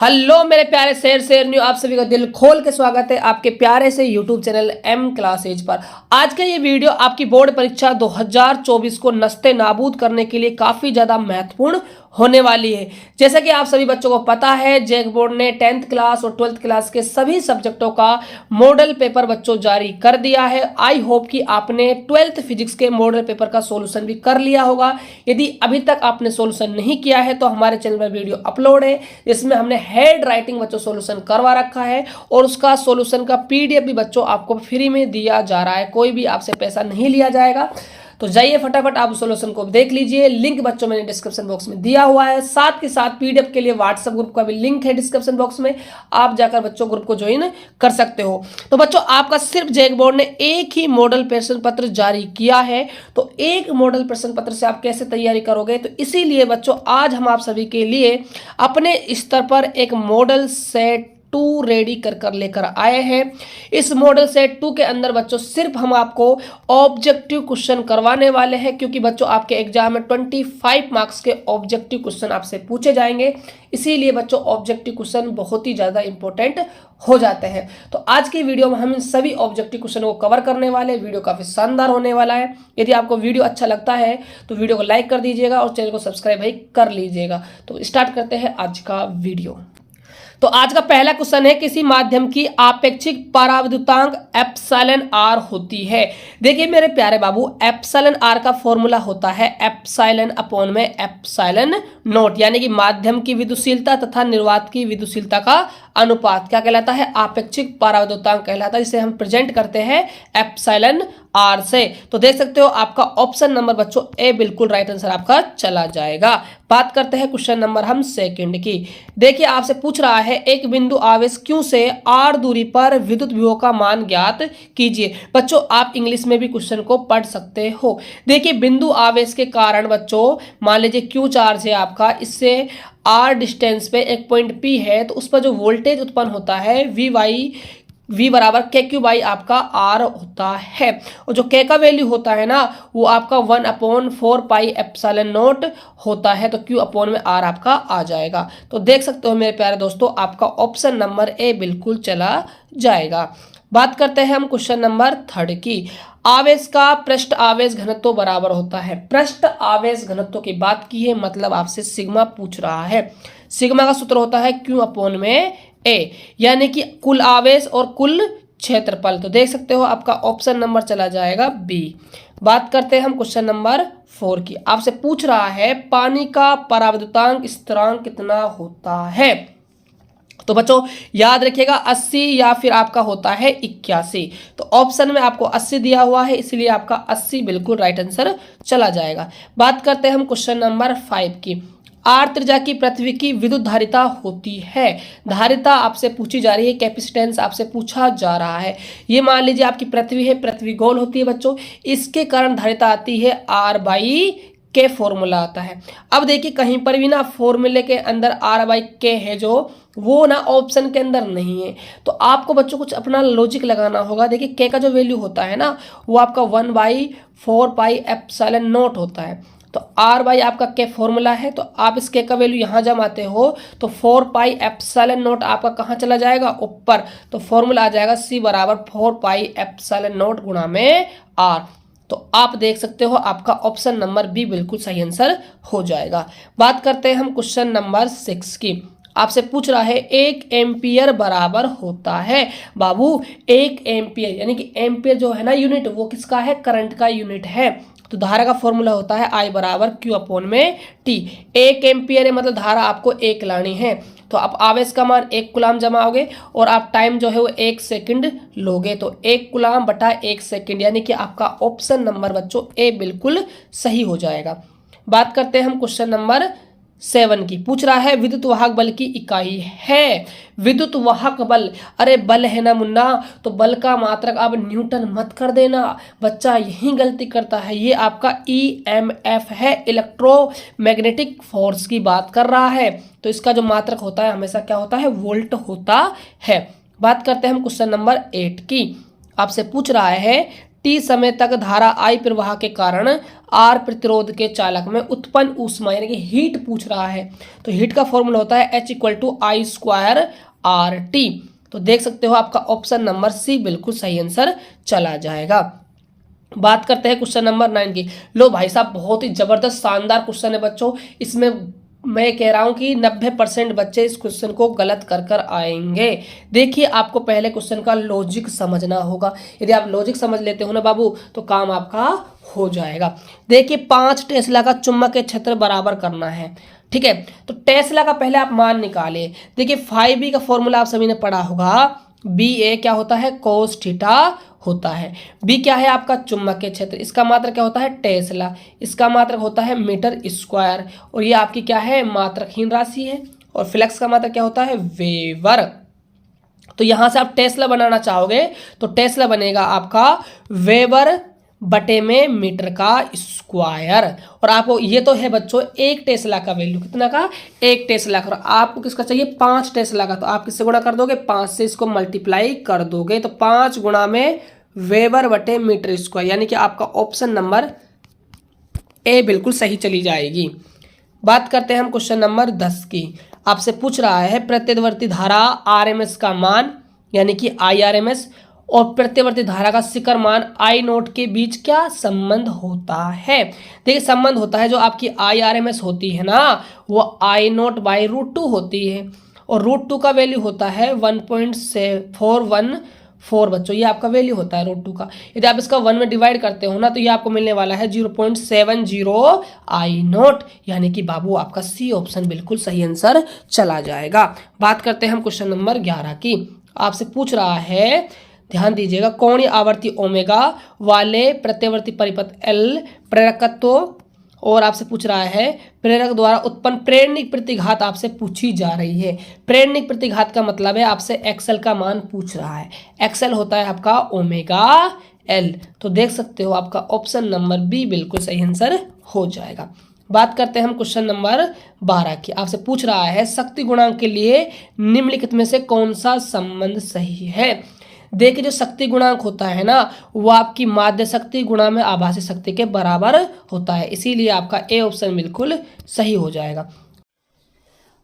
Hello मेरे प्यारे शेर आप सभी का दिल खोल के स्वागत है आपके प्यारे से YouTube channel M class edge पर। आज का ये वीडियो आपकी बोर्ड परीक्षा 2024 को नस्ते नाबूद करने के लिए काफ़ी ज़्यादा महत्वपूर्ण होने वाली है। जैसा कि आप सभी बच्चों को पता है, जैक बोर्ड ने 10th क्लास और 12th क्लास के सभी सब्जेक्टों का मॉडल पेपर बच्चों जारी कर दिया है। आई होप कि आपने 12th फिजिक्स के मॉडल पेपर का सोल्यूशन भी कर लिया होगा। यदि अभी तक आपने सोल्यूशन नहीं किया है तो हमारे चैनल पर वीडियो अपलोड है जिसमें हमने हेड राइटिंग बच्चों सोल्यूशन करवा रखा है और उसका सोल्यूशन का पीडीएफ भी बच्चों आपको फ्री में दिया जा रहा है। कोई भी आपसे पैसा नहीं लिया जाएगा। तो जाइए फटाफट आप सोल्यूशन को देख लीजिए। लिंक बच्चों मैंने डिस्क्रिप्शन बॉक्स में दिया हुआ है। साथ के साथ पीडीएफ के लिए व्हाट्सएप ग्रुप का भी लिंक है डिस्क्रिप्शन बॉक्स में, आप जाकर बच्चों ग्रुप को ज्वाइन कर सकते हो। तो बच्चों आपका सिर्फ जैक बोर्ड ने एक ही मॉडल प्रश्न पत्र जारी किया है, तो एक मॉडल प्रश्न पत्र से आप कैसे तैयारी करोगे। तो इसीलिए बच्चों आज हम आप सभी के लिए अपने स्तर पर एक मॉडल सेट 2 रेडी कर लेकर आए हैं। इस मॉडल सेट 2 के अंदर बच्चों सिर्फ हम आपको ऑब्जेक्टिव क्वेश्चन करवाने वाले हैं, क्योंकि बच्चों आपके एग्जाम में 25 मार्क्स के ऑब्जेक्टिव क्वेश्चन आपसे पूछे जाएंगे। इसीलिए बच्चों ऑब्जेक्टिव क्वेश्चन बहुत ही ज़्यादा इंपॉर्टेंट हो जाते हैं। तो आज की वीडियो में हम इन सभी ऑब्जेक्टिव क्वेश्चन को कवर करने वाले हैं। वीडियो काफ़ी शानदार होने वाला है। यदि आपको वीडियो अच्छा लगता है तो वीडियो को लाइक कर दीजिएगा और चैनल को सब्सक्राइब भी कर लीजिएगा। तो स्टार्ट करते हैं आज का वीडियो। तो आज का पहला क्वेश्चन है, किसी माध्यम की आपेक्षिक पराविद्युतांक एप्सिलॉन आर होती है। देखिए मेरे प्यारे बाबू, एप्सिलॉन आर का फॉर्मूला होता है एप्सिलॉन अपॉन में एप्सिलॉन नॉट, यानी कि माध्यम की विद्युतशीलता तथा निर्वात की विद्युतशीलता का अनुपात क्या कहलाता है, आपेक्षिक पराविद्युतांक कहलाता है, जिसे हम प्रेजेंट करते हैं एप्सिलॉन आर से। तो देख सकते हो आपका ऑप्शन नंबर बच्चों ए बिल्कुल राइट आंसर आपका चला जाएगा। बात करते हैं क्वेश्चन नंबर हम सेकंड की। देखिए आपसे पूछ रहा है, एक बिंदु आवेश क्यू से आर दूरी पर विद्युत विभव का मान ज्ञात कीजिए। बच्चों आप इंग्लिश में भी क्वेश्चन को पढ़ सकते हो। देखिए बिंदु आवेश के कारण बच्चों मान लीजिए क्यू चार्ज है आपका, इससे आर डिस्टेंस पे एक पॉइंट पी है, तो उस पर जो वोल्टेज उत्पन्न होता है V बराबर के क्यू बाई आपका आर होता है। और जो के का वैल्यू होता है ना, वो आपका 1/4 पाई एप्सिलॉन नॉट होता है। तो क्यू अपॉन में आर आपका आ जाएगा। तो देख सकते हो मेरे प्यारे दोस्तों, आपका ऑप्शन नंबर ए बिल्कुल चला जाएगा। बात करते हैं हम क्वेश्चन नंबर थर्ड की। आवेश का पृष्ठ आवेश घनत्व बराबर होता है। पृष्ठ आवेश घनत्व की बात की है, मतलब आपसे सिग्मा पूछ रहा है। सिग्मा का सूत्र होता है क्यू अपॉन में ए, यानी कि कुल आवेश और कुल क्षेत्रफल। तो देख सकते हो आपका ऑप्शन नंबर चला जाएगा बी। बात करते हैं हम क्वेश्चन नंबर 4 की। आपसे पूछ रहा है, पानी का पराविद्युतांक स्थिरांक कितना होता है। तो बच्चों याद रखिएगा 80 या फिर आपका होता है 81। तो ऑप्शन में आपको 80 दिया हुआ है, इसलिए आपका 80 बिल्कुल राइट आंसर चला जाएगा। बात करते हैं हम क्वेश्चन नंबर 5 की। आर त्रिज्या की पृथ्वी की विद्युत धारिता होती है। धारिता आपसे पूछी जा रही है, कैपेसिटेंस आपसे पूछा जा रहा है। ये मान लीजिए आपकी पृथ्वी है, पृथ्वी गोल होती है बच्चों, इसके कारण धारिता आती है आर बाई के फॉर्मूला आता है। अब देखिए कहीं पर भी ना फॉर्मूले के अंदर आर बाई के है जो, वो ना ऑप्शन के अंदर नहीं है। तो आपको बच्चों कुछ अपना लॉजिक लगाना होगा। देखिए के का जो वैल्यू होता है ना, वो आपका 1/4 पाई एप्सिलॉन नॉट होता है। तो आर बाई आपका के फॉर्मूला है, तो आप इस के का वैल्यू यहाँ जमाते हो तो 4 पाई एप्सिलॉन नॉट आपका कहाँ चला जाएगा, ऊपर। तो फॉर्मूला आ जाएगा सी बराबर 4 पाई एप्सिलॉन नॉट गुणा में आर। तो आप देख सकते हो आपका ऑप्शन नंबर बी बिल्कुल सही आंसर हो जाएगा। बात करते हैं हम क्वेश्चन नंबर 6 की। आपसे पूछ रहा है, 1 एम्पियर बराबर होता है। बाबू 1 एम्पियर यानी कि एम्पियर जो है ना यूनिट, वो किसका है, करंट का यूनिट है। तो धारा का फॉर्मूला होता है I बराबर क्यू अपॉन में टी। 1 एम्पियर है मतलब धारा आपको 1 लानी है। तो आप आवेश का मान 1 कूलाम जमाओगे और आप टाइम जो है वो 1 सेकंड लोगे। तो 1 कूलाम बटा 1 सेकंड, यानी कि आपका ऑप्शन नंबर बच्चों ए बिल्कुल सही हो जाएगा। बात करते हैं हम क्वेश्चन नंबर 7 की। पूछ रहा है, विद्युत वाहक बल की इकाई है। विद्युत वाहक बल, अरे बल है ना मुन्ना, तो बल का मात्रक आप न्यूटन मत कर देना। बच्चा यही गलती करता है। ये आपका EMF है, इलेक्ट्रोमैग्नेटिक फोर्स की बात कर रहा है। तो इसका जो मात्रक होता है हमेशा क्या होता है, वोल्ट होता है। बात करते हैं हम क्वेश्चन नंबर 8 की। आपसे पूछ रहा है, टी समय तक धारा आई प्रवाह के कारण आर प्रतिरोध के चालक में उत्पन्न ऊष्मा यानी कि हीट पूछ रहा है। तो हीट का फॉर्मूला होता है H = I² RT। तो देख सकते हो आपका ऑप्शन नंबर सी बिल्कुल सही आंसर चला जाएगा। बात करते हैं क्वेश्चन नंबर 9 की। लो भाई साहब, बहुत ही जबरदस्त शानदार क्वेश्चन है बच्चों। इसमें मैं कह रहा हूं कि 90% बच्चे इस क्वेश्चन को गलत कर आएंगे। देखिए, आपको पहले क्वेश्चन का लॉजिक समझना होगा। यदि आप लॉजिक समझ लेते हो ना बाबू, तो काम आपका हो जाएगा। देखिए, 5 टेस्ला का चुंबकीय क्षेत्र बराबर करना है, ठीक है। तो टेस्ला का पहले आप मान निकाले। देखिए, 5B का फॉर्मूला आप सभी ने पढ़ा होगा। BA क्या होता है? cos थीटा होता है। B क्या है आपका? चुंबकीय क्षेत्र। इसका मात्रक क्या होता है? टेस्ला। इसका मात्रक होता है मीटर स्क्वायर। और ये आपकी क्या है? मात्रकहीन राशि है। और फ्लक्स का मात्रक क्या होता है? वेबर। तो यहां से आप टेस्ला बनाना चाहोगे तो टेस्ला बनेगा आपका वेबर बटे में मीटर का स्क्वायर। और आपको ये तो है बच्चों 1 टेस्ला का वैल्यू, कितना का? 1 टेस्ला का। आपको किसका चाहिए? 5 टेस्ला का। तो आप किससे गुणा कर दोगे? 5 से इसको मल्टीप्लाई कर दोगे। तो 5 गुणा में वेबर बटे मीटर स्क्वायर, यानी कि आपका ऑप्शन नंबर ए बिल्कुल सही चली जाएगी। बात करते हैं हम क्वेश्चन नंबर 10 की। आपसे पूछ रहा है प्रत्यवर्ती धारा RMS का मान यानी कि IRMS और प्रत्यवर्ती धारा का शिखर मान I0 के बीच क्या संबंध होता है? देखिए, संबंध होता है जो आपकी IRMS होती है ना, वो I0/√2 होती है। और √2 का वैल्यू होता है 1.414 बच्चों। ये आपका वैल्यू होता है √2 का। यदि आप इसका 1 में डिवाइड करते हो ना, तो ये आपको मिलने वाला है 0.70 I0, यानी कि बाबू आपका सी ऑप्शन बिल्कुल सही आंसर चला जाएगा। बात करते हैं हम क्वेश्चन नंबर 11 की। आपसे पूछ रहा है, ध्यान दीजिएगा, कोणीय आवर्ती ओमेगा वाले प्रत्यवर्ती परिपथ L प्रेरकत्व, और आपसे पूछ रहा है प्रेरक द्वारा उत्पन्न प्रेरणिक प्रतिघात आपसे पूछी जा रही है। प्रेरणिक प्रतिघात का मतलब है आपसे XL का मान पूछ रहा है। XL होता है आपका ओमेगा L। तो देख सकते हो आपका ऑप्शन नंबर बी बिल्कुल सही आंसर हो जाएगा। बात करते हैं हम क्वेश्चन नंबर 12 की। आपसे पूछ रहा है शक्ति गुणांक के लिए निम्नलिखित में से कौन सा संबंध सही है? देखिए, जो शक्ति गुणांक होता है ना, वो आपकी माध्य शक्ति गुणा में आभासी शक्ति के बराबर होता है। इसीलिए आपका ए ऑप्शन बिल्कुल सही हो जाएगा।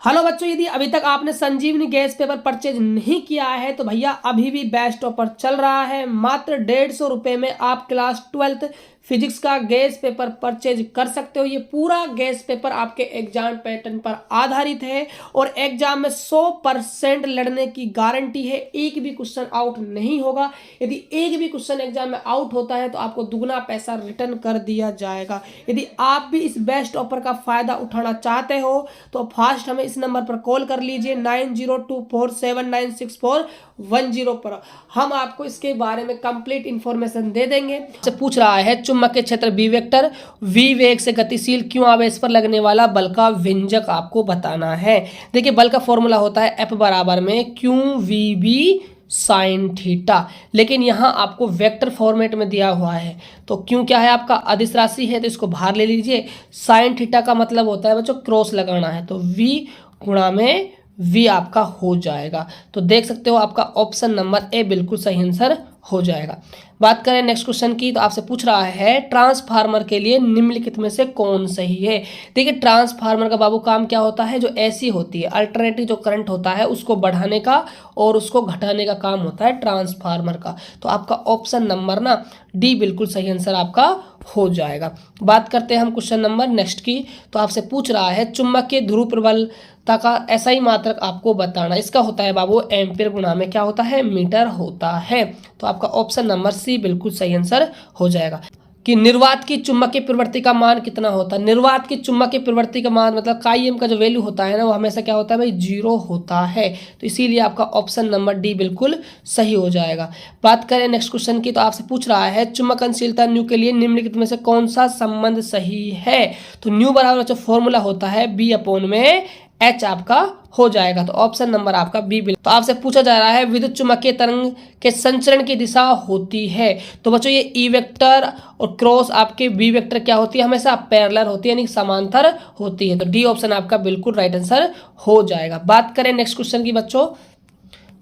हेलो बच्चों, यदि अभी तक आपने संजीवनी गैस पेपर परचेज नहीं किया है तो भैया अभी भी बेस्ट ऑफर चल रहा है। मात्र 150 रुपये में आप क्लास 12th फिजिक्स का गैस पेपर परचेज कर सकते हो। ये पूरा गैस पेपर आपके एग्जाम पैटर्न पर आधारित है और एग्जाम में 100% लड़ने की गारंटी है। एक भी क्वेश्चन आउट नहीं होगा। यदि एक भी क्वेश्चन एग्जाम में आउट होता है तो आपको दुगना पैसा रिटर्न कर दिया जाएगा। यदि आप भी इस बेस्ट ऑफर का फायदा उठाना चाहते हो तो फास्ट हमें इस नंबर पर कॉल कर लीजिए 9024796410 पर। हम आपको इसके बारे में कंप्लीट इंफॉर्मेशन दे देंगे। से पूछ रहा है चुंबकीय क्षेत्र बी वेक्टर v वेग से गतिशील क्यों आवेश पर लगने वाला बल का व्यंजक आपको बताना है। देखिए, बल का फॉर्मूला होता है F बराबर में QVB साइन थीटा, लेकिन यहाँ आपको वेक्टर फॉर्मेट में दिया हुआ है। तो क्यों क्या है आपका अदिश राशि है तो इसको बाहर ले लीजिए। साइन थीटा का मतलब होता है बच्चों क्रॉस लगाना है, तो V गुणा में V आपका हो जाएगा। तो देख सकते हो आपका ऑप्शन नंबर ए बिल्कुल सही आंसर हो जाएगा। बात करें नेक्स्ट क्वेश्चन की, तो आपसे पूछ रहा है ट्रांसफार्मर के लिए निम्नलिखित में से कौन सही है। देखिए, ट्रांसफार्मर का बाबू काम क्या होता है, जो ऐसी होती है अल्टरनेटिव जो करंट होता है उसको बढ़ाने का और उसको घटाने का काम होता है ट्रांसफार्मर का। तो आपका ऑप्शन नंबर ना डी बिल्कुल सही आंसर आपका हो जाएगा। बात करते हैं हम क्वेश्चन नंबर नेक्स्ट की, तो आपसे पूछ रहा है चुंबकीय ध्रुव प्रबलता का SI मात्रक आपको बताना। इसका होता है बाबू एम्पीयर गुणा में क्या होता है, मीटर होता है। तो आपका ऑप्शन नंबर सी बिल्कुल सही आंसर हो जाएगा। कि निर्वात की चुंबकीय प्रवृत्ति का मान कितना होता है। निर्वात की चुंबकीय प्रवृत्ति का मान मतलब काईएम का जो वैल्यू होता है ना, वो हमेशा क्या होता है भाई, 0 होता है। तो इसीलिए आपका ऑप्शन नंबर डी बिल्कुल सही हो जाएगा। बात करें नेक्स्ट क्वेश्चन की, तो आपसे पूछ रहा है चुंबकनशीलता न्यू के लिए निम्नलिखित में से कौन सा संबंध सही है। तो न्यू बराबर जो फॉर्मूला होता है B/H आपका हो जाएगा। तो ऑप्शन नंबर आपका बी। तो आपसे पूछा जा रहा है विद्युत चुम्बकीय तरंग के संचरण की दिशा होती है। तो बच्चों ये ई वेक्टर और क्रॉस आपके बी वेक्टर क्या होती है, हमेशा पैरेलल होती है यानी समांतर होती है। तो डी ऑप्शन आपका बिल्कुल राइट आंसर हो जाएगा। बात करें नेक्स्ट क्वेश्चन की बच्चों,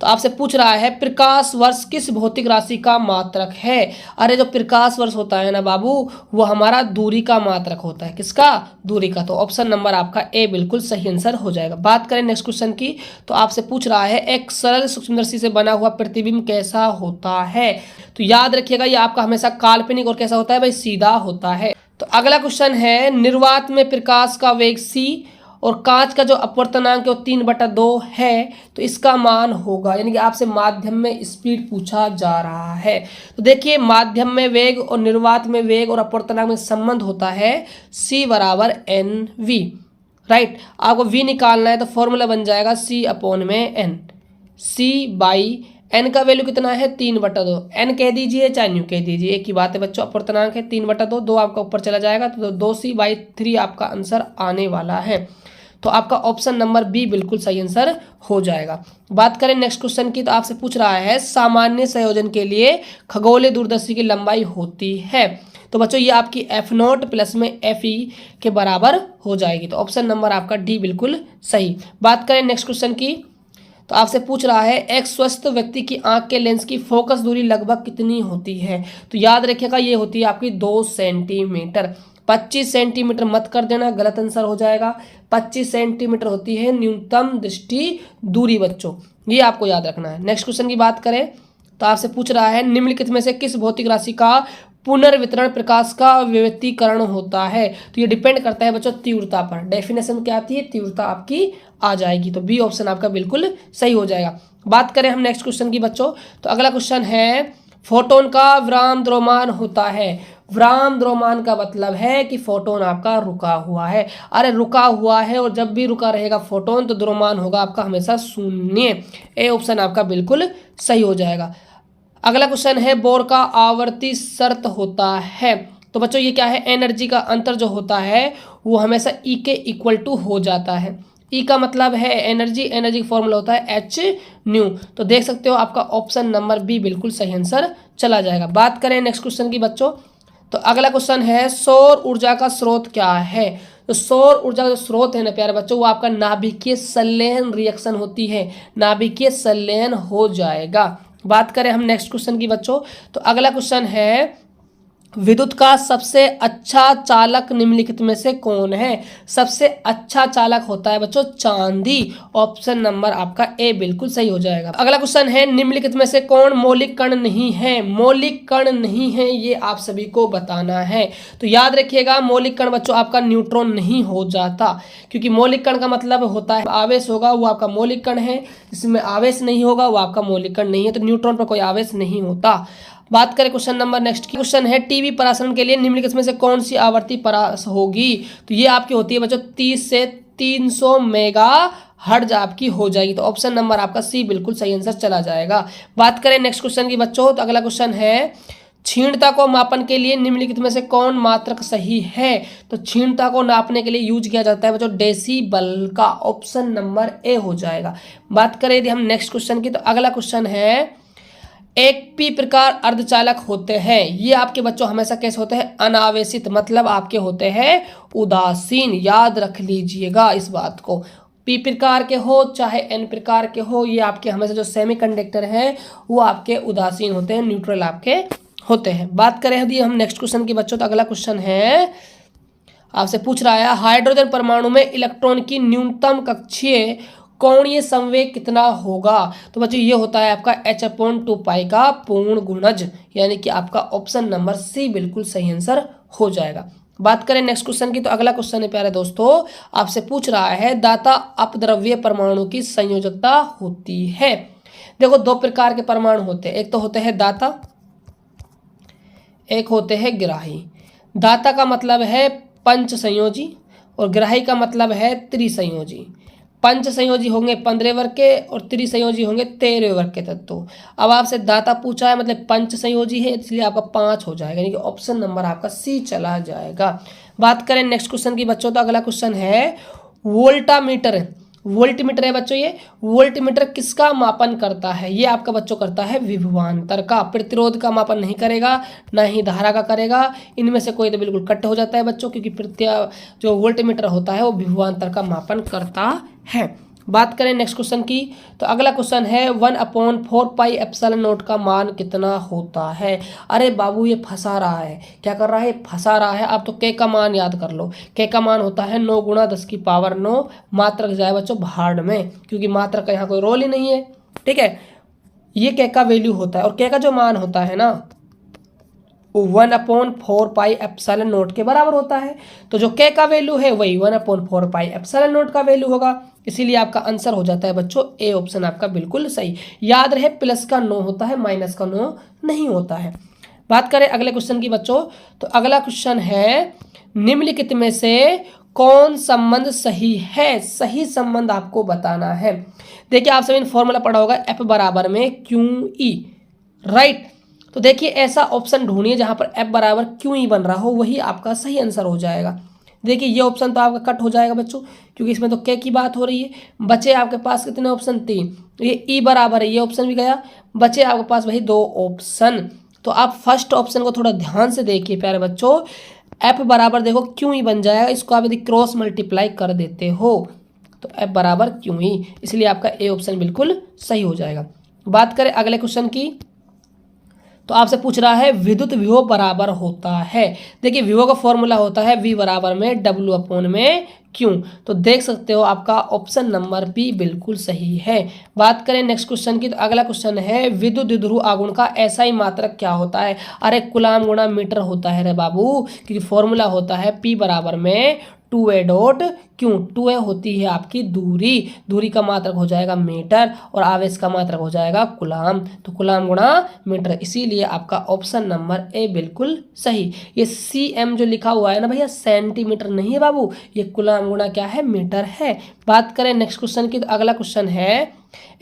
तो आपसे पूछ रहा है प्रकाश वर्ष किस भौतिक राशि का मात्रक है। अरे जो प्रकाश वर्ष होता है ना बाबू, वो हमारा दूरी का मात्रक होता है। किसका? दूरी का। तो ऑप्शन नंबर आपका ए बिल्कुल सही आंसर हो जाएगा। बात करें नेक्स्ट क्वेश्चन की, तो आपसे पूछ रहा है एक सरल सूक्ष्मदर्शी से बना हुआ प्रतिबिंब कैसा होता है। तो याद रखिएगा ये आपका हमेशा काल्पनिक और कैसा होता है भाई, सीधा होता है। तो अगला क्वेश्चन है निर्वात में प्रकाश का वेग c और कांच का जो अपवर्तनांक है वो 3/2 है, तो इसका मान होगा, यानी कि आपसे माध्यम में स्पीड पूछा जा रहा है। तो देखिए माध्यम में वेग और निर्वात में वेग और अपवर्तनांक में संबंध होता है c बराबर NV, राइट। आपको v निकालना है तो फॉर्मूला बन जाएगा c/n। c बाई n का वैल्यू कितना है 3/2, n कह दीजिए चाहे न्यू कह दीजिए, एक ही बात है बच्चों। अपवर्तनांक है 3/2, 2 आपका ऊपर चला जाएगा तो 2c/3 आपका आंसर आने वाला है। तो आपका ऑप्शन नंबर बी बिल्कुल सही आंसर हो जाएगा। बात करें नेक्स्ट क्वेश्चन की, तो आपसे पूछ रहा है सामान्य संयोजन के लिए खगोलीय दूरदर्शी की लंबाई होती है। तो बच्चों ये आपकी F0 प्लस में FE के बराबर हो जाएगी। तो ऑप्शन नंबर आपका डी बिल्कुल सही। बात करें नेक्स्ट क्वेश्चन की, तो आपसे पूछ रहा है एक स्वस्थ व्यक्ति की आंख के लेंस की फोकस दूरी लगभग कितनी होती है। तो याद रखिएगा ये होती है आपकी 2 सेंटीमीटर। 25 सेंटीमीटर मत कर देना, गलत आंसर हो जाएगा। 25 सेंटीमीटर होती है न्यूनतम दृष्टि दूरी बच्चों, ये आपको याद रखना है। नेक्स्ट क्वेश्चन की बात करें, तो आपसे पूछ रहा है निम्नलिखित में से किस भौतिक राशि का पुनर्वितरण प्रकाश का व्यतिकरण होता है। तो ये डिपेंड करता है बच्चों तीव्रता पर। डेफिनेशन क्या आती है, तीव्रता आपकी आ जाएगी। तो बी ऑप्शन आपका बिल्कुल सही हो जाएगा। बात करें हम नेक्स्ट क्वेश्चन की बच्चों, तो अगला क्वेश्चन है फोटोन का विराम द्रव्यमान होता है। विराम द्रव्यमान का मतलब है कि फोटोन आपका रुका हुआ है। अरे रुका हुआ है, और जब भी रुका रहेगा फोटोन तो द्रव्यमान होगा आपका हमेशा शून्य। ए ऑप्शन आपका बिल्कुल सही हो जाएगा। अगला क्वेश्चन है बोर का आवर्ती शर्त होता है। तो बच्चों ये क्या है, एनर्जी का अंतर जो होता है वो हमेशा ई के इक्वल टू हो जाता है। ई का मतलब है एनर्जी, एनर्जी का फॉर्मूला होता है एच न्यू। तो देख सकते हो आपका ऑप्शन नंबर बी बिल्कुल सही आंसर चला जाएगा। बात करें नेक्स्ट क्वेश्चन की बच्चों, तो अगला क्वेश्चन है सौर ऊर्जा का स्रोत क्या है। तो सौर ऊर्जा का जो स्रोत है ना प्यारे बच्चों, वो आपका नाभिकीय संलयन रिएक्शन होती है, नाभिकीय संलयन हो जाएगा। बात करें हम नेक्स्ट क्वेश्चन की बच्चों, तो अगला क्वेश्चन है विद्युत का सबसे अच्छा चालक निम्नलिखित में से कौन है। सबसे अच्छा चालक होता है बच्चों चांदी। ऑप्शन नंबर आपका ए बिल्कुल सही हो जाएगा। अगला क्वेश्चन है निम्नलिखित में से कौन मौलिक कण नहीं है। मौलिक कण नहीं है ये आप सभी को बताना है। तो याद रखिएगा मौलिक कण बच्चों आपका न्यूट्रॉन नहीं हो जाता, क्योंकि मौलिक कण का मतलब होता है आवेश होगा वो आपका मौलिक कण है, इसमें आवेश नहीं होगा वो आपका मौलिक कण नहीं है। तो न्यूट्रॉन पर कोई आवेश नहीं होता। बात करें क्वेश्चन नंबर नेक्स्ट की, क्वेश्चन है टीवी प्रसारण के लिए निम्नलिखित में से कौन सी आवृत्ति परास होगी। तो ये आपकी होती है बच्चों 30 से 300 मेगा हर्ट्ज आपकी हो जाएगी। तो ऑप्शन नंबर आपका सी बिल्कुल सही आंसर चला जाएगा। बात करें नेक्स्ट क्वेश्चन की बच्चों, तो अगला क्वेश्चन है क्षीणता को मापन के लिए निम्नलिखित में से कौन मात्रक सही है। तो क्षीणता को नापने के लिए यूज किया जाता है बच्चों डेसिबल का। ऑप्शन नंबर ए हो जाएगा। बात करें यदि हम नेक्स्ट क्वेश्चन की, तो अगला क्वेश्चन है एक पी प्रकार अर्धचालक होते हैं। ये आपके बच्चों हमेशा कैसे होते हैं, अनावेशित, मतलब आपके होते हैं उदासीन। याद रख लीजिएगा इस बात को, पी प्रकार के हो चाहे एन प्रकार के हो, ये आपके हमेशा जो सेमीकंडक्टर हैं वो आपके उदासीन होते हैं, न्यूट्रल आपके होते हैं। बात करें यदि हम नेक्स्ट क्वेश्चन की बच्चों, तो अगला क्वेश्चन है आपसे पूछ रहा है हाइड्रोजन परमाणु में इलेक्ट्रॉन की न्यूनतम कक्षीय कोणीय संवेग कितना होगा। तो बच्चों ये होता है आपका h/2π का पूर्ण गुणज, यानी कि आपका ऑप्शन नंबर सी बिल्कुल सही आंसर हो जाएगा। बात करें नेक्स्ट क्वेश्चन की, तो अगला क्वेश्चन है प्यारे दोस्तों आपसे पूछ रहा है दाता अपद्रव्य परमाणु की संयोजकता होती है। देखो दो प्रकार के परमाणु होते हैं, एक तो होते हैं दाता, एक होते हैं ग्राही। दाता का मतलब है पंच संयोजी और ग्राही का मतलब है त्रिसंयोजी। पंच संयोजी होंगे 15 वर्ग के और त्रिसंयोजी होंगे 13 वर्ग के तत्व। अब आपसे दाता पूछा है मतलब पंच संयोजी है, इसलिए आपका 5 हो जाएगा, यानी कि ऑप्शन नंबर आपका सी चला जाएगा। बात करें नेक्स्ट क्वेश्चन की बच्चों, तो अगला क्वेश्चन है वोल्टामीटर। वोल्टमीटर है बच्चों, ये वोल्टमीटर किसका मापन करता है। ये आपका बच्चों करता है विभवांतर का। प्रतिरोध का मापन नहीं करेगा, ना ही धारा का करेगा, इनमें से कोई तो बिल्कुल कट हो जाता है बच्चों, क्योंकि जो वोल्टमीटर होता है वो विभवांतर का मापन करता है। बात करें नेक्स्ट क्वेश्चन की, तो अगला क्वेश्चन है 1/4πε0 का मान कितना होता है। अरे बाबू ये फंसा रहा है, क्या कर रहा है, फंसा रहा है। आप तो के का मान याद कर लो, के का मान होता है 9 × 10⁹ मात्रक जाए बच्चों भाड़ में, क्योंकि मात्रक का यहाँ कोई रोल ही नहीं है। ठीक है, ये के का वैल्यू होता है और के का जो मान होता है ना 1/4πε0 के बराबर होता है। तो जो के का वैल्यू है वही 1/4πε0 का वैल्यू होगा। इसीलिए आपका आंसर हो जाता है बच्चों ए ऑप्शन आपका बिल्कुल सही। याद रहे प्लस का 9 होता है, माइनस का 9 नहीं होता है। बात करें अगले क्वेश्चन की बच्चों, तो अगला क्वेश्चन है निम्नलिखित में से कौन संबंध सही है। सही संबंध आपको बताना है। देखिए आप सभी ने फॉर्मूला पढ़ा होगा F बराबर में QE, राइट। तो देखिए ऐसा ऑप्शन ढूंढिए जहां पर F बराबर QE बन रहा हो, वही आपका सही आंसर हो जाएगा। देखिए ये ऑप्शन तो आपका कट हो जाएगा बच्चों, क्योंकि इसमें तो के की बात हो रही है। बचे आपके पास कितने ऑप्शन, 3। ये E बराबर है, ये ऑप्शन भी गया, बचे आपके पास वही 2 ऑप्शन। तो आप फर्स्ट ऑप्शन को थोड़ा ध्यान से देखिए प्यारे बच्चों। F बराबर देखो QE बन जाएगा, इसको आप यदि क्रॉस मल्टीप्लाई कर देते हो तो F बराबर QE, इसलिए आपका ए ऑप्शन बिल्कुल सही हो जाएगा। बात करें अगले क्वेश्चन की, तो आपसे पूछ रहा है विद्युत विभव बराबर होता है। देखिए विभव का फॉर्मूला होता है V बराबर में W/Q। तो देख सकते हो आपका ऑप्शन नंबर बी बिल्कुल सही है। बात करें नेक्स्ट क्वेश्चन की, तो अगला क्वेश्चन है विद्युत द्विध्रुव आघूर्ण का एसआई मात्रक क्या होता है। अरे कूलाम गुणा मीटर होता है रे बाबू, क्योंकि फॉर्मूला होता है P बराबर में 2a.q। 2a होती है आपकी दूरी, दूरी का मात्रक हो जाएगा मीटर और आवेश का मात्रक हो जाएगा कूलाम। तो कूलाम गुणा मीटर, इसीलिए आपका ऑप्शन नंबर ए बिल्कुल सही। ये cm जो लिखा हुआ है ना भैया, सेंटीमीटर नहीं है बाबू, ये कूलाम गुणा क्या है, मीटर है। बात करें नेक्स्ट क्वेश्चन की, तो अगला क्वेश्चन है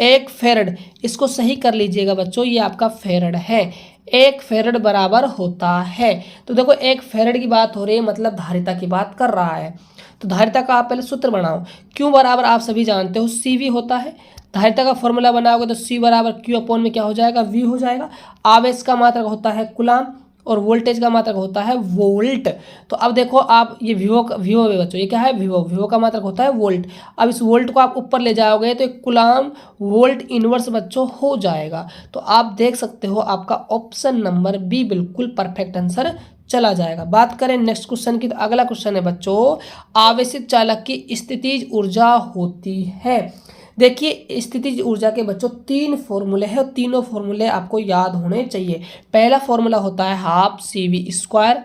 1 फेरड। इसको सही कर लीजिएगा बच्चों, ये आपका फेरड है। 1 फेरड बराबर होता है, तो देखो 1 फेरड की बात हो रही है, मतलब धारिता की बात कर रहा है। तो धारिता का आप पहले सूत्र बनाओ। क्यों बराबर आप सभी जानते हो CV होता है। धारिता का फॉर्मूला बनाओगे तो C बराबर Q में क्या हो जाएगा, V हो जाएगा। आवेश का मात्रक होता है कूलाम और वोल्टेज का मात्रक होता है वोल्ट। तो अब देखो आप ये विभव बच्चों, ये क्या है, विभव का मात्रक होता है वोल्ट। अब इस वोल्ट को आप ऊपर ले जाओगे तो एक कूलाम वोल्ट इनवर्स बच्चों हो जाएगा। तो आप देख सकते हो आपका ऑप्शन नंबर बी बिल्कुल परफेक्ट आंसर चला जाएगा। बात करें नेक्स्ट क्वेश्चन की, तो अगला क्वेश्चन है बच्चों आवेशित चालक की स्थितिज ऊर्जा होती है। देखिए स्थितिज ऊर्जा के बच्चों 3 फॉर्मूले हैं और तीनों फॉर्मूले आपको याद होने चाहिए। पहला फॉर्मूला होता है half CV²,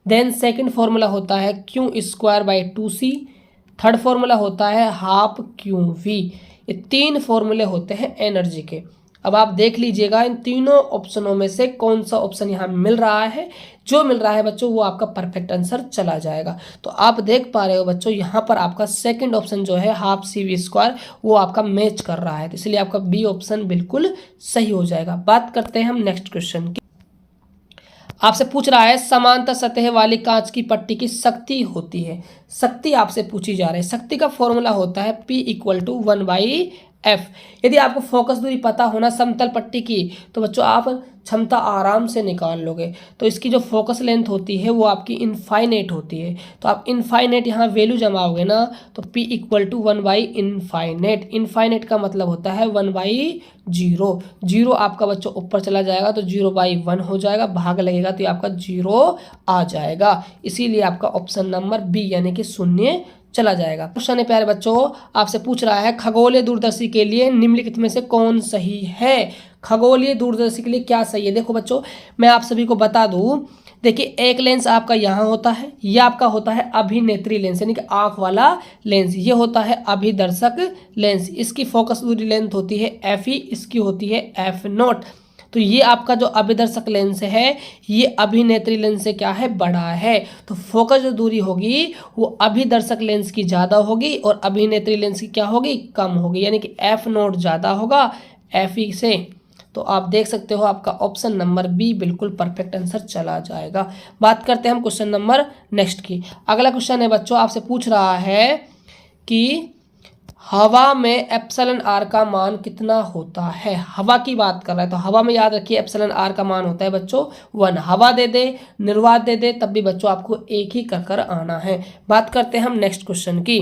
then second formula होता है Q²/2C, थर्ड फॉर्मूला होता है हाफ QV। ये 3 फॉर्मूले होते हैं एनर्जी के। अब आप देख लीजिएगा इन तीनों ऑप्शनों में से कौन सा ऑप्शन यहाँ मिल रहा है। जो मिल रहा है बच्चों वो आपका परफेक्ट आंसर चला जाएगा। तो आप देख पा रहे हो बच्चों यहाँ पर आपका सेकंड ऑप्शन जो है हाफ CV² वो आपका मैच कर रहा है, तो इसलिए आपका बी ऑप्शन बिल्कुल सही हो जाएगा। बात करते हैं हम नेक्स्ट क्वेश्चन की। आपसे पूछ रहा है समांतर सतह वाली कांच की पट्टी की शक्ति होती है। शक्ति आपसे पूछी जा रही है। शक्ति का फॉर्मूला होता है P = 1/F। यदि आपको फोकस दूरी पता होना समतल पट्टी की, तो बच्चों आप क्षमता आराम से निकाल लोगे। तो इसकी जो फोकस लेंथ होती है वो आपकी इनफाइनाइट होती है। तो आप इनफाइनाइट यहाँ वैल्यू जमाओगे ना, तो P = 1/इनफाइनाइट। इनफाइनाइट का मतलब होता है 1/0। 0 आपका बच्चों ऊपर चला जाएगा तो 0/1 हो जाएगा, भाग लगेगा तो ये आपका 0 आ जाएगा। इसीलिए आपका ऑप्शन नंबर बी यानी कि 0 चला जाएगा। क्वेश्चन है प्यारे बच्चों, आपसे पूछ रहा है खगोलीय दूरदर्शी के लिए निम्नलिखित में से कौन सही है। खगोलीय दूरदर्शी के लिए क्या सही है। देखो बच्चों मैं आप सभी को बता दूं, देखिए एक लेंस आपका यहाँ होता है, ये आपका होता है अभिनेत्री लेंस यानी कि आंख वाला लेंस। ये होता है अभिदर्शक लेंस, इसकी फोकस दूरी लेंथ होती है FE, इसकी होती है F0। तो ये आपका जो अभिदर्शक लेंस है ये अभिनेत्री लेंस से क्या है, बड़ा है। तो फोकस जो दूरी होगी वो अभिदर्शक लेंस की ज़्यादा होगी और अभिनेत्री लेंस की क्या होगी, कम होगी, यानी कि F0 ज़्यादा होगा FE से। तो आप देख सकते हो आपका ऑप्शन नंबर बी बिल्कुल परफेक्ट आंसर चला जाएगा। बात करते हैं हम क्वेश्चन नंबर नेक्स्ट की। अगला क्वेश्चन है बच्चों आपसे पूछ रहा है कि हवा में εr का मान कितना होता है। हवा की बात कर रहा है तो हवा में याद रखिए εr का मान होता है बच्चों 1। हवा दे दे, निर्वात दे दे, तब भी बच्चों आपको एक ही कर आना है। बात करते हैं हम नेक्स्ट क्वेश्चन की।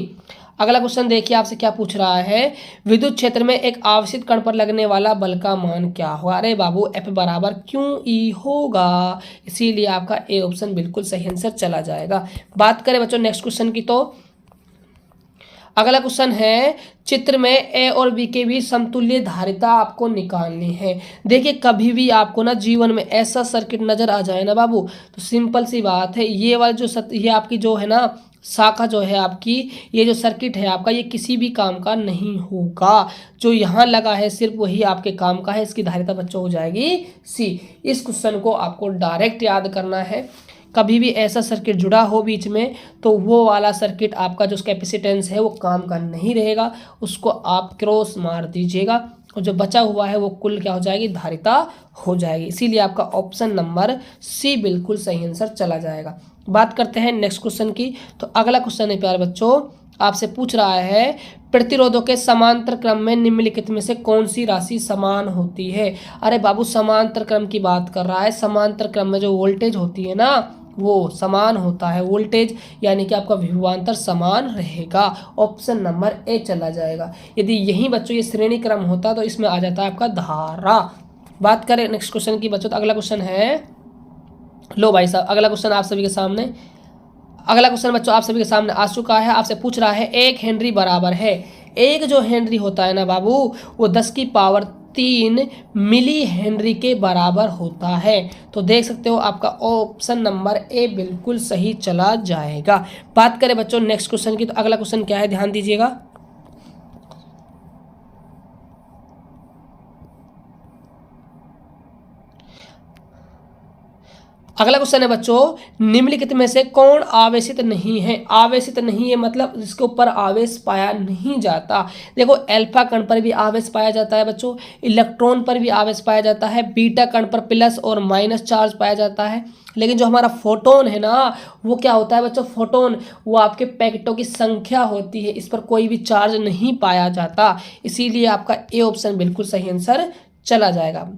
अगला क्वेश्चन देखिए आपसे क्या पूछ रहा है, विद्युत क्षेत्र में एक आवेशित कण पर लगने वाला बल का मान क्या होगा। अरे बाबू F बराबर क्यू ई होगा, इसीलिए आपका ए ऑप्शन बिल्कुल सही आंसर चला जाएगा। बात करें बच्चों नेक्स्ट क्वेश्चन की, तो अगला क्वेश्चन है, चित्र में ए और बी के बीच समतुल्य धारिता आपको निकालनी है। देखिए कभी भी आपको ना जीवन में ऐसा सर्किट नजर आ जाए ना बाबू, तो सिंपल सी बात है, ये वाला जो ये आपकी जो है ना शाखा जो है आपकी, ये जो सर्किट है आपका, ये किसी भी काम का नहीं होगा। जो यहाँ लगा है सिर्फ वही आपके काम का है, इसकी धारिता बच्चों हो जाएगी सी। इस क्वेश्चन को आपको डायरेक्ट याद करना है। कभी भी ऐसा सर्किट जुड़ा हो बीच में, तो वो वाला सर्किट आपका जो कैपेसिटेंस है वो काम का नहीं रहेगा, उसको आप क्रॉस मार दीजिएगा और जो बचा हुआ है वो कुल क्या हो जाएगी, धारिता हो जाएगी। इसीलिए आपका ऑप्शन नंबर सी बिल्कुल सही आंसर चला जाएगा। बात करते हैं नेक्स्ट क्वेश्चन की, तो अगला क्वेश्चन है प्यारे बच्चों, आपसे पूछ रहा है, प्रतिरोधों के समांतर क्रम में निम्नलिखित में से कौन सी राशि समान होती है। अरे बाबू समांतर क्रम की बात कर रहा है, समांतर क्रम में जो वोल्टेज होती है ना वो समान होता है वोल्टेज, यानी कि आपका विभवांतर समान रहेगा। ऑप्शन नंबर ए चला जाएगा। यदि यही बच्चों ये श्रेणी क्रम होता तो इसमें आ जाता है आपका धारा। बात करें नेक्स्ट क्वेश्चन की बच्चों, तो अगला क्वेश्चन है, लो भाई साहब अगला क्वेश्चन आप सभी के सामने, अगला क्वेश्चन बच्चों आप सभी के सामने आ चुका है। आपसे पूछ रहा है, 1 हेनरी बराबर है, एक जो हेनरी होता है ना बाबू वो 10 की पावर 3 मिली हेनरी के बराबर होता है। तो देख सकते हो आपका ऑप्शन नंबर ए बिल्कुल सही चला जाएगा। बात करें बच्चों नेक्स्ट क्वेश्चन की, तो अगला क्वेश्चन क्या है, ध्यान दीजिएगा। अगला क्वेश्चन है बच्चों, निम्नलिखित में से कौन आवेशित नहीं है। आवेशित नहीं है मतलब जिसके ऊपर आवेश पाया नहीं जाता। देखो अल्फा कण पर भी आवेश पाया जाता है बच्चों, इलेक्ट्रॉन पर भी आवेश पाया जाता है, बीटा कण पर प्लस और माइनस चार्ज पाया जाता है, लेकिन जो हमारा फोटोन है ना वो क्या होता है बच्चों, फोटोन वो आपके पैकेटों की संख्या होती है, इस पर कोई भी चार्ज नहीं पाया जाता। इसीलिए आपका ए ऑप्शन बिल्कुल सही आंसर चला जाएगा।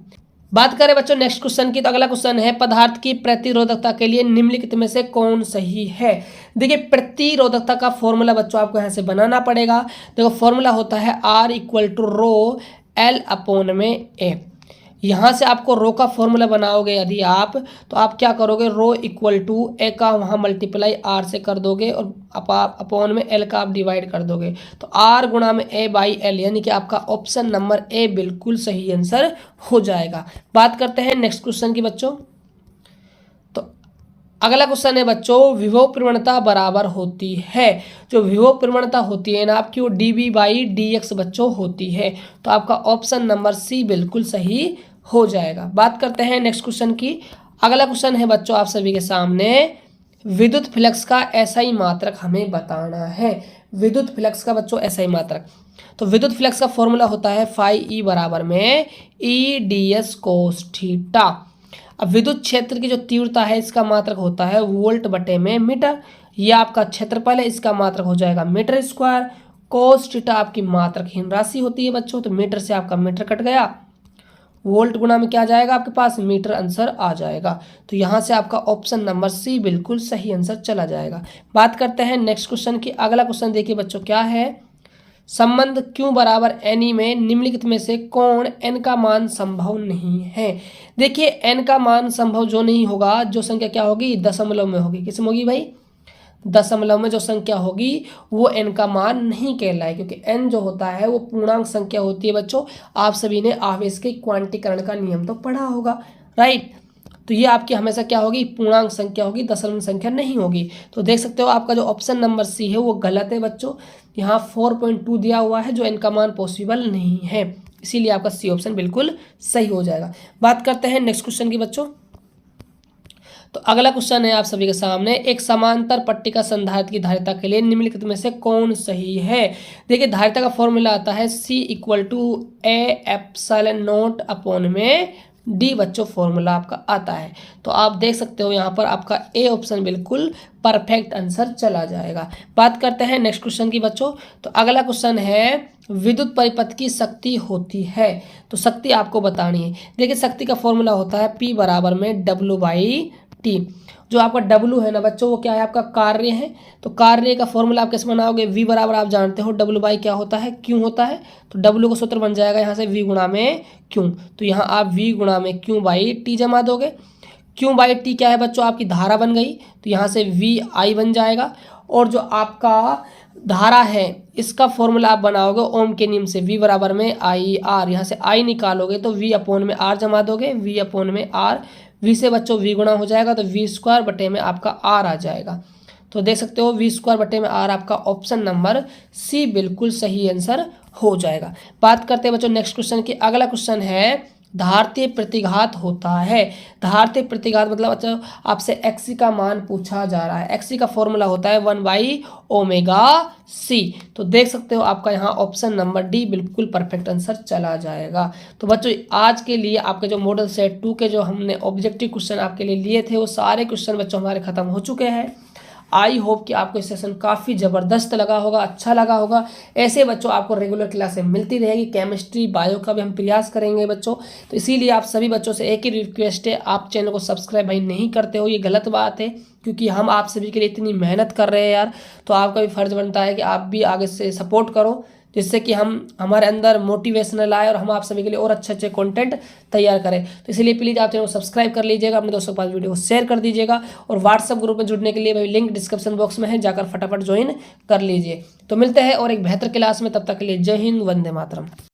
बात करें बच्चों नेक्स्ट क्वेश्चन की, तो अगला क्वेश्चन है, पदार्थ की प्रतिरोधकता के लिए निम्नलिखित में से कौन सही है। देखिए प्रतिरोधकता का फॉर्मूला बच्चों आपको यहाँ से बनाना पड़ेगा। देखो फॉर्मूला होता है R equal to rho L upon में A। यहाँ से आपको रो का फॉर्मूला बनाओगे यदि आप, तो आप क्या करोगे, रो इक्वल टू ए का वहाँ मल्टीप्लाई आर से कर दोगे और अपॉन में एल का आप डिवाइड कर दोगे, तो आर गुणा में ए बाई एल, यानी कि आपका ऑप्शन नंबर ए बिल्कुल सही आंसर हो जाएगा। बात करते हैं नेक्स्ट क्वेश्चन की बच्चों, तो अगला क्वेश्चन है बच्चों, विभव प्रवणता बराबर होती है। जो विभव प्रवणता होती है ना आपकी वो D B by D X बच्चों होती है, तो आपका ऑप्शन नंबर सी बिल्कुल सही हो जाएगा। बात करते हैं नेक्स्ट क्वेश्चन की। अगला क्वेश्चन है बच्चों आप सभी के सामने, विद्युत फ्लक्स का एसआई मात्रक हमें बताना है। विद्युत फ्लक्स का बच्चों एसआई मात्रक, तो विद्युत फ्लक्स का फॉर्मूला होता है फाई ई बराबर में E D S cos theta. अब विद्युत क्षेत्र की जो तीव्रता है इसका मात्रक होता है वोल्ट बटे में मीटर। यह आपका क्षेत्रफल है, इसका मात्रक हो जाएगा मीटर स्क्वायर। कोस थीटा आपकी मात्रकहीन राशि होती है बच्चों, तो मीटर से आपका मीटर कट गया, वोल्ट गुणा में क्या आ जाएगा आपके पास, मीटर आंसर आ जाएगा। तो यहाँ से आपका ऑप्शन नंबर सी बिल्कुल सही आंसर चला जाएगा। बात करते हैं नेक्स्ट क्वेश्चन की। अगला क्वेश्चन देखिए बच्चों क्या है, संबंध क्यू बराबर एन में निम्नलिखित में से कौन एन का मान संभव नहीं है। देखिए एन का मान संभव जो नहीं होगा, जो संख्या क्या होगी, दशमलव में होगी। किस में होगी भाई, दशमलव में जो संख्या होगी वो एन का मान नहीं कहलाए, क्योंकि एन जो होता है वो पूर्णांक संख्या होती है बच्चों। आप सभी ने आवेश के क्वांटीकरण का नियम तो पढ़ा होगा, राइट। तो ये आपकी हमेशा क्या होगी, पूर्णांक संख्या होगी, दशमलव संख्या नहीं होगी। तो देख सकते हो आपका जो ऑप्शन नंबर सी है वो गलत है बच्चों। यहाँ 4.2 दिया हुआ है जो इनका मान पॉसिबल नहीं है, इसीलिए आपका सी ऑप्शन बिल्कुल सही हो जाएगा। बात करते हैं नेक्स्ट क्वेश्चन की बच्चों, तो अगला क्वेश्चन है आप सभी के सामने, एक समांतर पट्टिका संधारित्र की धारिता के लिए निम्नलिखित में से कौन सही है। देखिए धारिता का फॉर्मूला आता है C equal to A epsilon naught upon में डी बच्चों, फॉर्मूला आपका आता है। तो आप देख सकते हो यहाँ पर आपका ए ऑप्शन बिल्कुल परफेक्ट आंसर चला जाएगा। बात करते हैं नेक्स्ट क्वेश्चन की बच्चों, तो अगला क्वेश्चन है, विद्युत परिपथ की शक्ति होती है, तो शक्ति आपको बतानी है। देखिए शक्ति का फॉर्मूला होता है P बराबर में W बाई टी। जो आपका डब्लू है ना बच्चों, वो क्या है, आपका कार्य है। तो कार्य का फॉर्मूला आप कैसे बनाओगे, वी बराबर आप जानते हो डब्लू बाई क्या होता है, क्यू होता है। तो डब्लू का सूत्र बन जाएगा यहाँ से वी गुणा में क्यू। तो यहाँ आप वी गुणा में क्यू बाई टी जमा दोगे। क्यू बाई टी क्या है बच्चों, आपकी धारा बन गई। तो यहाँ से वी आई बन जाएगा। और जो आपका धारा है इसका फॉर्मूला आप बनाओगे ओम के नियम से, v बराबर में आई आर। यहाँ से i निकालोगे तो v अपॉन में r जमा दोगे, v अपॉन में r। v से बच्चों v गुणा हो जाएगा तो v स्क्वायर बटे में आपका r आ जाएगा। तो देख सकते हो v स्क्वायर बटे में r आपका ऑप्शन नंबर सी बिल्कुल सही आंसर हो जाएगा। बात करते हैं बच्चों नेक्स्ट क्वेश्चन की। अगला क्वेश्चन है धारतीय प्रतिघात होता है। धारतीय प्रतिघात मतलब बच्चों आपसे एक्सी का मान पूछा जा रहा है। एक्सी का फॉर्मूला होता है 1/ओमेगा c। तो देख सकते हो आपका यहाँ ऑप्शन नंबर डी बिल्कुल परफेक्ट आंसर चला जाएगा। तो बच्चों आज के लिए आपके जो मॉडल सेट 2 के जो हमने ऑब्जेक्टिव क्वेश्चन आपके लिए लिए थे वो सारे क्वेश्चन बच्चों हमारे खत्म हो चुके हैं। आई होप कि आपको इस सेशन काफ़ी ज़बरदस्त लगा होगा, अच्छा लगा होगा। ऐसे बच्चों आपको रेगुलर क्लासें मिलती रहेगी। केमिस्ट्री बायो का भी हम प्रयास करेंगे बच्चों। तो इसीलिए आप सभी बच्चों से एक ही रिक्वेस्ट है, आप चैनल को सब्सक्राइब भाई नहीं करते हो, ये गलत बात है। क्योंकि हम आप सभी के लिए इतनी मेहनत कर रहे हैं यार, तो आपका भी फ़र्ज़ बनता है कि आप भी आगे से सपोर्ट करो, जिससे कि हमारे अंदर मोटिवेशनल आए और हम आप सभी के लिए और अच्छे अच्छे कंटेंट तैयार करें। तो इसलिए प्लीज़ आप चैनल को सब्सक्राइब कर लीजिएगा, अपने दोस्तों के पास वीडियो को शेयर कर दीजिएगा। और व्हाट्सअप ग्रुप में जुड़ने के लिए भाई लिंक डिस्क्रिप्शन बॉक्स में है, जाकर फटाफट ज्वाइन कर लीजिए। तो मिलते हैं और एक बेहतर क्लास में, तब तक के लिए जय हिंद, वंदे मातरम।